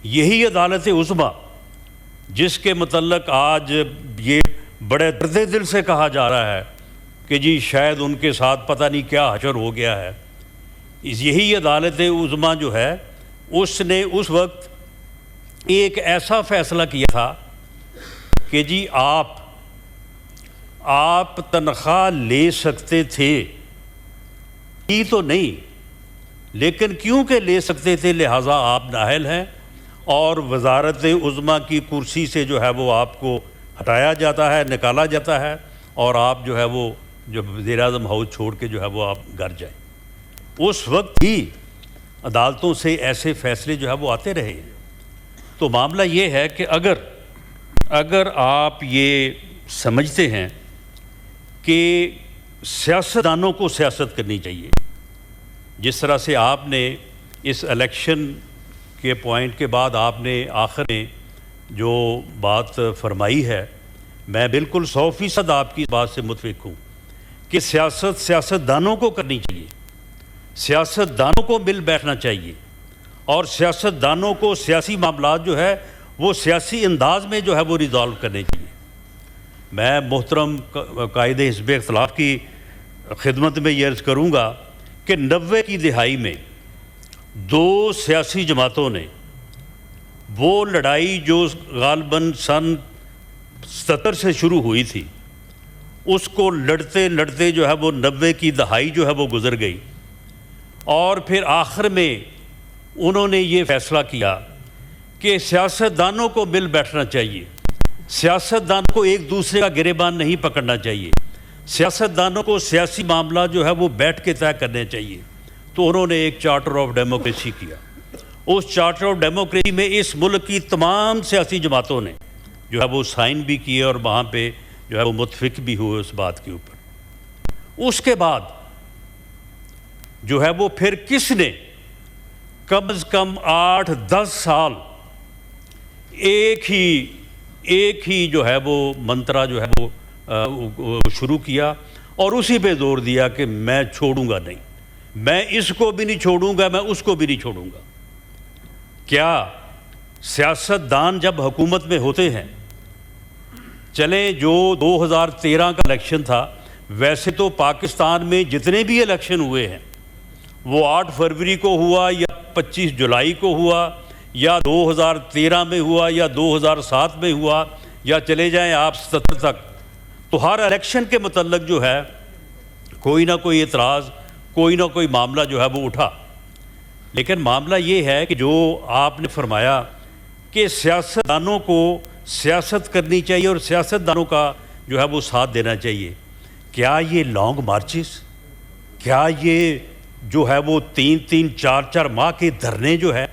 यही अदालत उज़्मा जिसके मतलब आज ये बड़े दर्द दिल से कहा जा रहा है कि जी शायद उनके साथ पता नहीं क्या हशर हो गया है, यही अदालत उज़्मा जो है उसने उस वक्त एक ऐसा फ़ैसला किया था कि जी आप तनख्वाह ले सकते थे, की तो नहीं, लेकिन क्योंकि ले सकते थे लिहाजा आप नाअहल हैं और वज़ारत उज़्मा की कुर्सी से जो है वो आपको हटाया जाता है, निकाला जाता है और आप जो है वो जो वज़ीर-ए-आज़म हाउस छोड़ के जो है वो आप घर जाएं। उस वक्त ही अदालतों से ऐसे फ़ैसले जो है वो आते रहे। तो मामला ये है कि अगर आप ये समझते हैं कि सियासतदानों को सियासत करनी चाहिए, जिस तरह से आपने इस इलेक्शन के पॉइंट के बाद आपने आखिर में जो बात फरमाई है, मैं बिल्कुल 100% आपकी बात से मुतफिक हूँ कि सियासतदानों को करनी चाहिए, सियासतदानों को मिल बैठना चाहिए और सियासतदानों को सियासी मामलात जो है वो सियासी अंदाज में जो है वो रिजॉल्व करने चाहिए। मैं मोहतरम कायदे हिज़्ब इख्तिलाफ की खिदमत में ये अर्ज़ करूँगा कि 90 की दिहाई में दो सियासी जमातों ने वो लड़ाई जो गालबन सन 70 से शुरू हुई थी, उसको लड़ते लड़ते जो है वो 90 की दहाई जो है वो गुज़र गई और फिर आखिर में उन्होंने ये फ़ैसला किया कि सियासतदानों को मिल बैठना चाहिए, सियासतदानों को एक दूसरे का गिरेबान नहीं पकड़ना चाहिए, सियासतदानों को सियासी मामला जो है वो बैठ के तय करने चाहिए। तो उन्होंने एक चार्टर ऑफ डेमोक्रेसी किया। उस चार्टर ऑफ डेमोक्रेसी में इस मुल्क की तमाम सियासी जमातों ने जो है वो साइन भी किए और वहाँ पे जो है वो मुतफिक भी हुए उस बात के ऊपर। उसके बाद जो है वो फिर किसने कम से कम 8-10 साल एक ही जो है वो मंत्रा जो है वो शुरू किया और उसी पे जोर दिया कि मैं छोड़ूंगा नहीं, मैं इसको भी नहीं छोड़ूंगा, मैं उसको भी नहीं छोड़ूंगा। क्या सियासतदान जब हुकूमत में होते हैं, चले जो 2013 का इलेक्शन था, वैसे तो पाकिस्तान में जितने भी इलेक्शन हुए हैं वो 8 फरवरी को हुआ या 25 जुलाई को हुआ या 2013 में हुआ या 2007 में हुआ या चले जाएं आप 70 तक, तो हर इलेक्शन के मतलब जो है कोई ना कोई एतराज़, कोई ना कोई मामला जो है वो उठा। लेकिन मामला ये है कि जो आपने फरमाया कि सियासतदानों को सियासत करनी चाहिए और सियासतदानों का जो है वो साथ देना चाहिए, क्या ये लॉन्ग मार्चेस, क्या ये जो है वो 3-3, 4-4 माह के धरने जो है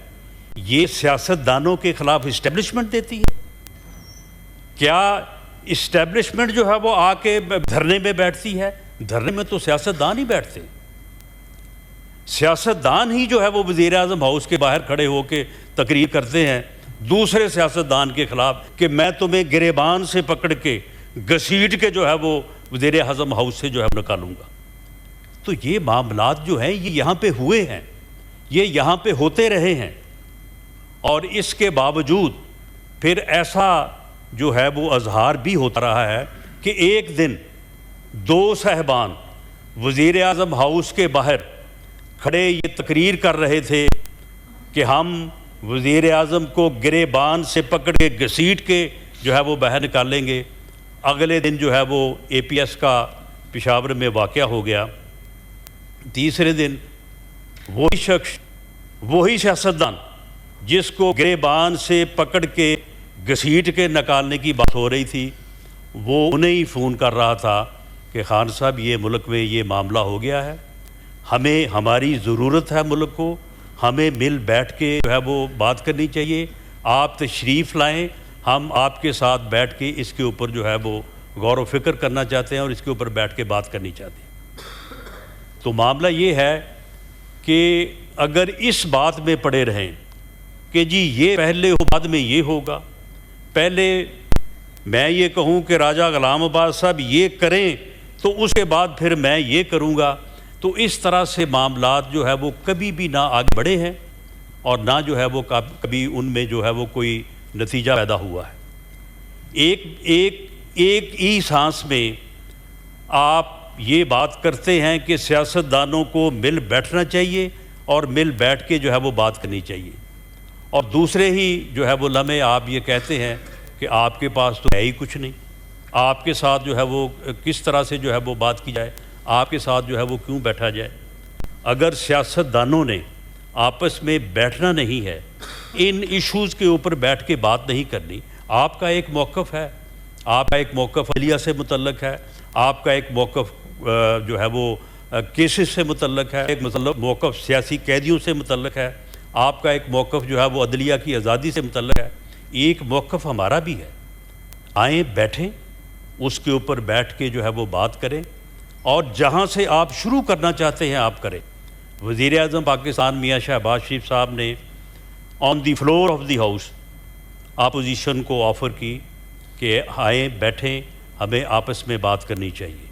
ये सियासतदानों के ख़िलाफ़ इस्टेब्लिशमेंट देती है? क्या इस्टेब्लिशमेंट जो है वो आके धरने में बैठती है? धरने में तो सियासतदान ही बैठते, सियासतदान ही जो है वो वज़ीर-ए-आज़म हाउस के बाहर खड़े होकर तकरीर करते हैं दूसरे सियासतदान के ख़िलाफ़ कि मैं तुम्हें गिरेबान से पकड़ के घसीट के जो है वो वज़ीर-ए-आज़म हाउस से जो है निकालूंगा। तो ये मामलात जो हैं ये यहाँ पे हुए हैं, ये यहाँ पे होते रहे हैं और इसके बावजूद फिर ऐसा जो है वो अजहार भी होता रहा है कि एक दिन दो साहबान वज़ीर-ए-आज़म हाउस के बाहर खड़े ये तकरीर कर रहे थे कि हम वज़ीर-ए-आज़म को गिरेबान से पकड़ के घसीट के जो है वो बाहर निकालेंगे। अगले दिन जो है वो APS का पेशावर में वाक़या हो गया। तीसरे दिन वही शख्स, वही सियासतदान जिसको गिरेबान से पकड़ के घसीट के निकालने की बात हो रही थी, वो उन्हें ही फ़ोन कर रहा था कि खान साहब ये मुल्क में ये मामला हो गया है, हमें हमारी ज़रूरत है मुल्क को, हमें मिल बैठ के जो है वो बात करनी चाहिए, आप तशरीफ़ लाएं, हम आपके साथ बैठ के इसके ऊपर जो है वो गौर व फिक्र करना चाहते हैं और इसके ऊपर बैठ के बात करनी चाहते हैं। तो मामला ये है कि अगर इस बात में पड़े रहें कि जी ये पहले हो बाद में ये होगा, पहले मैं ये कहूँ कि राजा ग़ुलाम अब्बास साहब ये करें तो उसके बाद फिर मैं ये करूँगा, तो इस तरह से मामलात जो है वो कभी भी ना आगे बढ़े हैं और ना जो है वो कभी उनमें जो है वो कोई नतीजा पैदा हुआ है। एक ही सांस में आप ये बात करते हैं कि सियासतदानों को मिल बैठना चाहिए और मिल बैठ के जो है वो बात करनी चाहिए, और दूसरे ही जो है वो लम्हे आप ये कहते हैं कि आपके पास तो है ही कुछ नहीं, आपके साथ जो है वो किस तरह से जो है वो बात की जाए, आपके साथ जो है वो क्यों बैठा जाए। अगर सियासतदानों ने आपस में बैठना नहीं है, इन इश्यूज़ के ऊपर बैठ के बात नहीं करनी, आपका एक मौक़िफ़ है, आपका एक मौक़िफ़ अलिया से मुतल्लक़ है, आपका एक मौक़िफ़ जो है वो केसेस से मुतल्लक़ है, एक मौक़िफ़ सियासी कैदियों से मुतल्लक़ है, आपका एक मौक़िफ़ जो है वो अदलिया की आज़ादी से मुतल्लक़ है, एक मौक़िफ़ हमारा भी है। आएँ बैठें, उसके ऊपर बैठ के जो है वो बात करें, और जहाँ से आप शुरू करना चाहते हैं आप करें। वज़ीर-ए-आज़म पाकिस्तान मियाँ शहबाज शरीफ साहब ने on the floor of the house opposition को ऑफ़र की कि आएँ बैठें, हमें आपस में बात करनी चाहिए।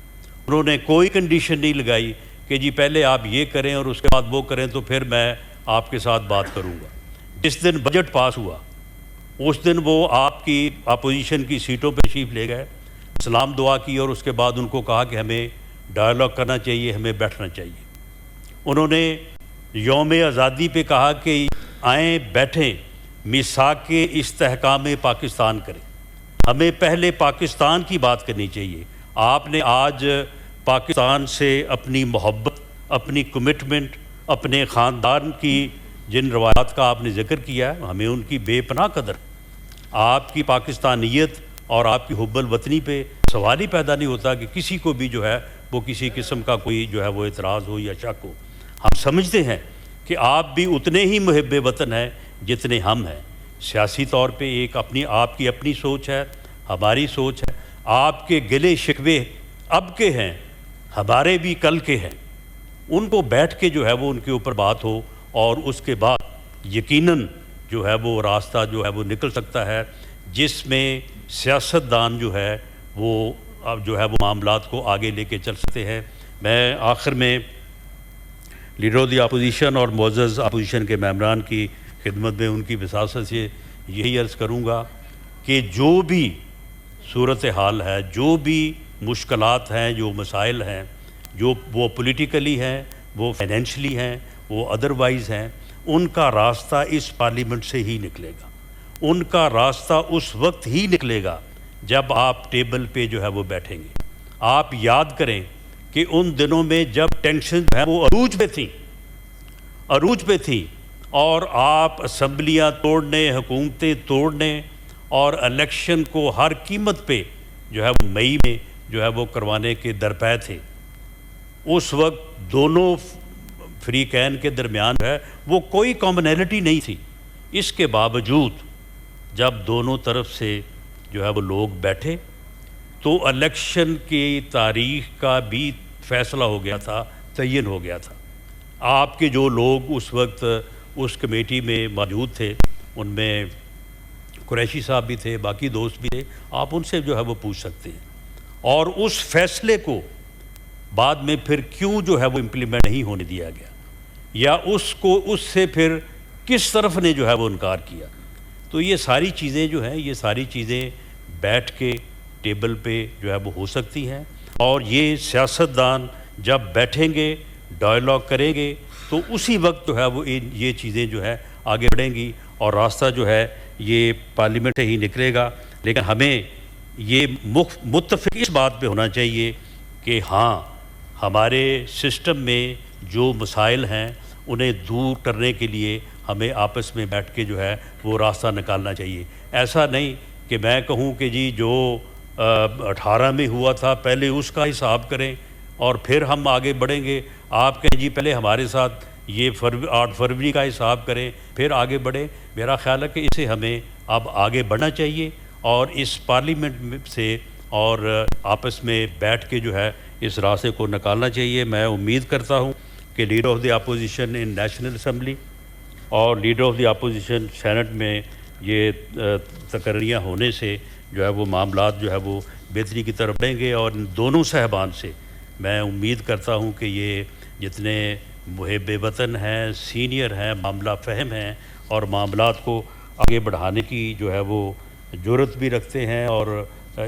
उन्होंने कोई कंडीशन नहीं लगाई कि जी पहले आप ये करें और उसके बाद वो करें तो फिर मैं आपके साथ बात करूँगा। जिस दिन बजट पास हुआ उस दिन वो आपकी अपोजिशन की सीटों पर तशरीफ़ ले गए, सलाम दुआ की और उसके बाद उनको कहा कि हमें डायलॉग करना चाहिए, हमें बैठना चाहिए। उन्होंने यौम आज़ादी पे कहा कि आएँ बैठें, मिसाक के इस्तेहकाम पाकिस्तान करें, हमें पहले पाकिस्तान की बात करनी चाहिए। आपने आज पाकिस्तान से अपनी मोहब्बत, अपनी कमिटमेंट, अपने ख़ानदान की जिन रवायात का आपने ज़िक्र किया है, हमें उनकी बेपनाह कदर। आपकी पाकिस्तानियत और आपकी हुब्बुल वतनी पे सवाल ही पैदा नहीं होता कि किसी को भी जो है वो किसी किस्म का कोई जो है वो एतराज़ हो या शक हो। हम समझते हैं कि आप भी उतने ही मुहिब्बे वतन हैं जितने हम हैं। सियासी तौर पे एक आपकी अपनी सोच है, हमारी सोच है। आपके गिले शिकवे अब के हैं, हमारे भी कल के हैं। उनको बैठ के जो है वो उनके ऊपर बात हो, और उसके बाद यकीनन जो है वो रास्ता जो है वो निकल सकता है जिसमें सियासतदान जो है वो अब जो है वो मामलात को आगे लेके चल सकते हैं। मैं आखिर में लीडर ऑफ द अपोजिशन और मोअज़्ज़ज़ अपोजिशन के मेंबरान की खिदमत में उनकी विसासत से यही अर्ज़ करूँगा कि जो भी सूरत हाल है, जो भी मुश्किलात हैं, जो मसाइल हैं, जो वो पॉलिटिकली हैं, वो फाइनेंशली हैं, वो अदरवाइज़ हैं, उनका रास्ता इस पार्लियामेंट से ही निकलेगा। उनका रास्ता उस वक्त ही निकलेगा जब आप टेबल पे जो है वो बैठेंगे। आप याद करें कि उन दिनों में जब टेंशन है वो अरूज पे थी और आप असम्बलियाँ तोड़ने, हुकूमतें तोड़ने और इलेक्शन को हर कीमत पे जो है वो मई में जो है वो करवाने के दरपे थे। उस वक्त दोनों फ्रीकैन के दरमियान है वो कोई कॉमनैलिटी नहीं थी। इसके बावजूद जब दोनों तरफ से जो है वो लोग बैठे तो इलेक्शन की तारीख का भी फ़ैसला हो गया था, तयन हो गया था। आपके जो लोग उस वक्त उस कमेटी में मौजूद थे उनमें कुरैशी साहब भी थे, बाकी दोस्त भी थे, आप उनसे जो है वो पूछ सकते हैं। और उस फैसले को बाद में फिर क्यों जो है वो इम्प्लीमेंट नहीं होने दिया गया, या उससे फिर किस तरफ ने जो है वो इनकार किया। तो ये सारी चीज़ें जो हैं, ये सारी चीज़ें बैठ के टेबल पे जो है वो हो सकती हैं। और ये सियासतदान जब बैठेंगे, डायलॉग करेंगे, तो उसी वक्त जो है वो ये चीज़ें जो है आगे बढ़ेंगी और रास्ता जो है ये पार्लियामेंट से ही निकलेगा। लेकिन हमें ये मुत्तफ़िक इस बात पे होना चाहिए कि हाँ, हमारे सिस्टम में जो मसाइल हैं उन्हें दूर करने के लिए हमें आपस में बैठ के जो है वो रास्ता निकालना चाहिए। ऐसा नहीं कि मैं कहूँ कि जी जो 18 में हुआ था पहले उसका हिसाब करें और फिर हम आगे बढ़ेंगे। आप कहें जी पहले हमारे साथ ये 8 फरवरी का हिसाब करें फिर आगे बढ़ें। मेरा ख़्याल है कि इसे हमें अब आगे बढ़ना चाहिए और इस पार्लियामेंट से और आपस में बैठ के जो है इस रास्ते को निकालना चाहिए। मैं उम्मीद करता हूँ कि leader of the opposition in national assembly और leader of the opposition senate में ये तकर्रियाँ होने से जो है वो मामलात जो है वो बेहतरी की तरफ बढ़ेंगे। और इन दोनों साहबान से मैं उम्मीद करता हूँ कि ये जितने मुहिब वतन हैं, सीनियर हैं, मामला फ़हम हैं और मामलात को आगे बढ़ाने की जो है वो जुर्रत भी रखते हैं और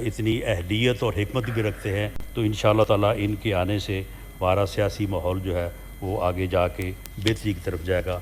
इतनी अहलियत और हिकमत भी रखते हैं। तो इंशाअल्लाह ताला इनके आने से हमारा सियासी माहौल जो है वो आगे जाके बेहतरी की तरफ जाएगा।